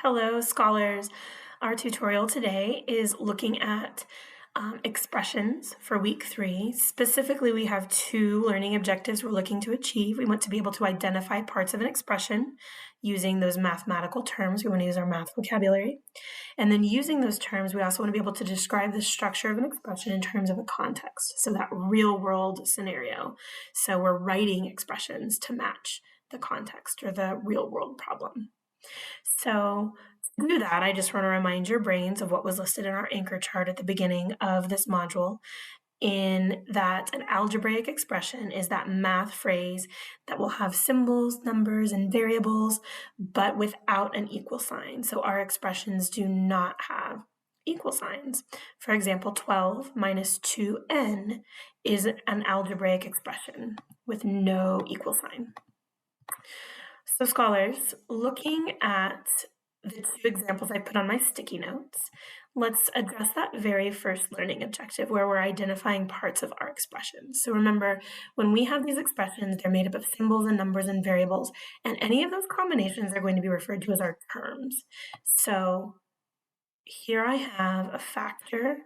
Hello, scholars. Our tutorial today is looking at expressions for week 3. Specifically, we have 2 learning objectives we're looking to achieve. We want to be able to identify parts of an expression using those mathematical terms. We want to use our math vocabulary. And then using those terms, we also want to be able to describe the structure of an expression in terms of a context. So that real world scenario. So we're writing expressions to match the context or the real world problem. So to do that, I just want to remind your brains of what was listed in our anchor chart at the beginning of this module, in that an algebraic expression is that math phrase that will have symbols, numbers, and variables, but without an equal sign. So our expressions do not have equal signs. For example, 12 minus 2n is an algebraic expression with no equal sign. So scholars, looking at the 2 examples I put on my sticky notes, let's address that very first learning objective where we're identifying parts of our expressions. So remember, when we have these expressions, they're made up of symbols and numbers and variables, and any of those combinations are going to be referred to as our terms. So here I have a factor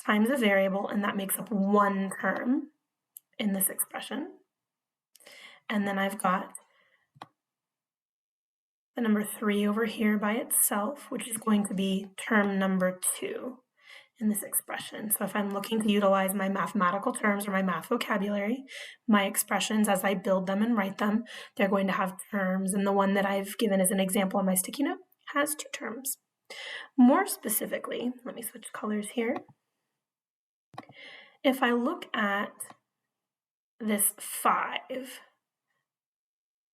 times a variable, and that makes up one term in this expression. And then I've got the number 3 over here by itself, which is going to be term number 2 in this expression. So if I'm looking to utilize my mathematical terms or my math vocabulary, my expressions as I build them and write them, they're going to have terms, and the one that I've given as an example on my sticky note has 2 terms. More specifically, let me switch colors here. If I look at this 5,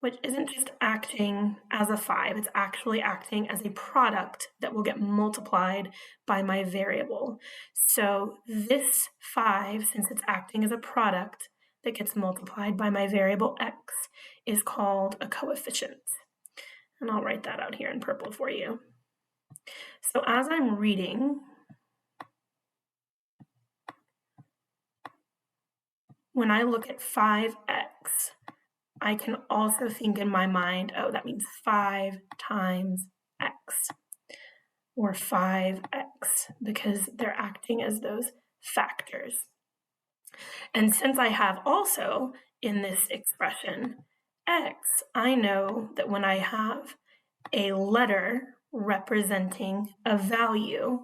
which isn't just acting as a 5, it's actually acting as a product that will get multiplied by my variable. So this 5, since it's acting as a product that gets multiplied by my variable x, is called a coefficient. And I'll write that out here in purple for you. So as I'm reading, when I look at 5x, I can also think in my mind, oh, that means 5 times x, or 5x, because they're acting as those factors. And since I have also in this expression x, I know that when I have a letter representing a value,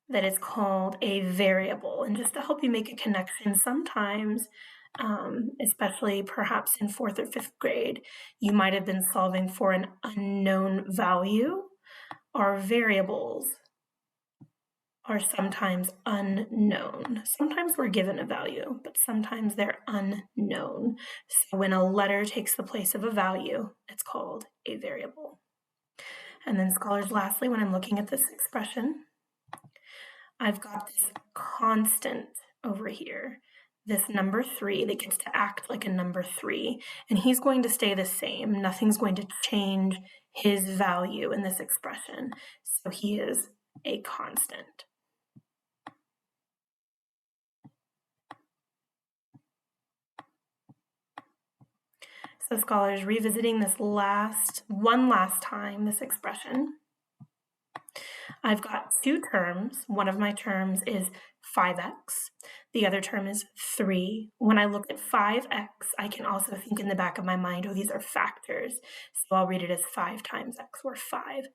that is called a variable. And just to help you make a connection, sometimes especially perhaps in 4th or 5th grade, you might have been solving for an unknown value. Our variables are sometimes unknown. Sometimes we're given a value, but sometimes they're unknown. So when a letter takes the place of a value, it's called a variable. And then scholars, lastly, when I'm looking at this expression, I've got this constant over here, this number 3 that gets to act like a number 3, and he's going to stay the same. Nothing's going to change his value in this expression. So he is a constant. So scholars, revisiting this one last time, this expression, I've got 2 terms. One of my terms is 5x. The other term is 3. When I look at 5x, I can also think in the back of my mind, oh, these are factors. So I'll read it as 5 times x, or 5x.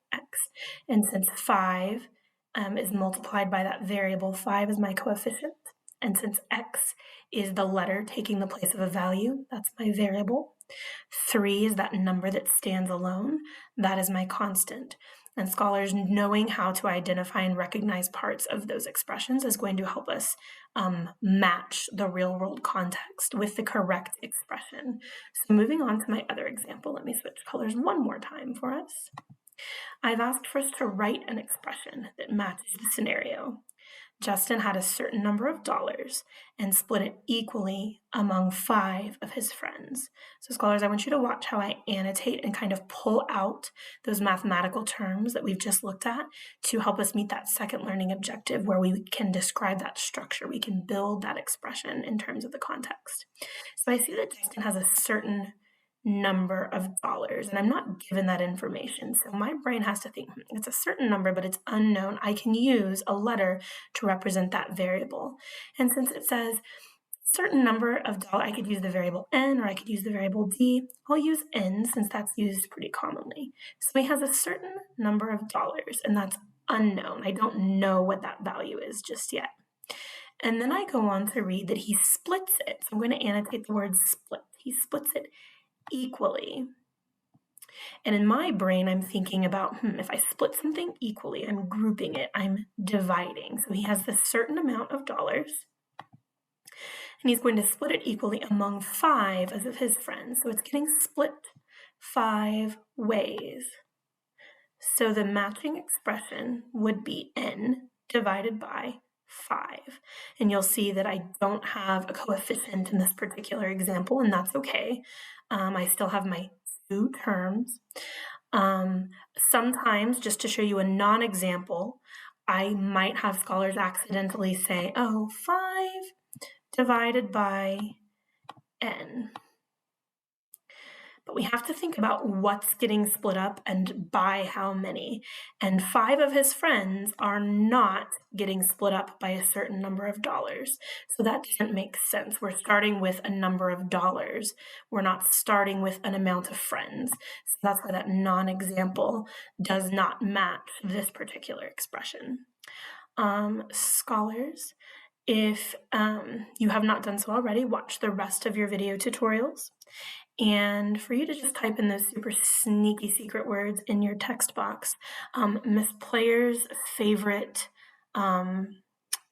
And since 5 is multiplied by that variable, 5 is my coefficient. And since x is the letter taking the place of a value, that's my variable. 3 is that number that stands alone. That is my constant. And scholars, knowing how to identify and recognize parts of those expressions is going to help us match the real-world context with the correct expression. So moving on to my other example, let me switch colors one more time for us. I've asked for us to write an expression that matches the scenario. Justin had a certain number of dollars and split it equally among 5 of his friends. So scholars, I want you to watch how I annotate and kind of pull out those mathematical terms that we've just looked at to help us meet that second learning objective where we can describe that structure. We can build that expression in terms of the context. So I see that Justin has a certain number of dollars, and I'm not given that information. So my brain has to think, it's a certain number, but it's unknown. I can use a letter to represent that variable. And since it says certain number of dollars, I could use the variable n, or I could use the variable d. I'll use n since that's used pretty commonly. So he has a certain number of dollars, and that's unknown. I don't know what that value is just yet. And then I go on to read that he splits it. So I'm going to annotate the word split. He splits it equally. And in my brain, I'm thinking about, if I split something equally, I'm grouping it, I'm dividing. So he has this certain amount of dollars, and he's going to split it equally among 5 of his friends. So it's getting split 5 ways. So the matching expression would be n divided by 5. And you'll see that I don't have a coefficient in this particular example, and that's okay. I still have my 2 terms. Sometimes, just to show you a non-example, I might have scholars accidentally say, 5 divided by n. But we have to think about what's getting split up and by how many. And 5 of his friends are not getting split up by a certain number of dollars. So that doesn't make sense. We're starting with a number of dollars. We're not starting with an amount of friends. So that's why that non-example does not match this particular expression. Scholars, if you have not done so already, watch the rest of your video tutorials. And for you to just type in those super sneaky secret words in your text box, Miss Player's favorite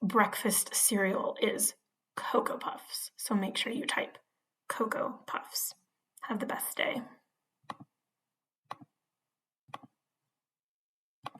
breakfast cereal is Cocoa Puffs. So make sure you type Cocoa Puffs. Have the best day.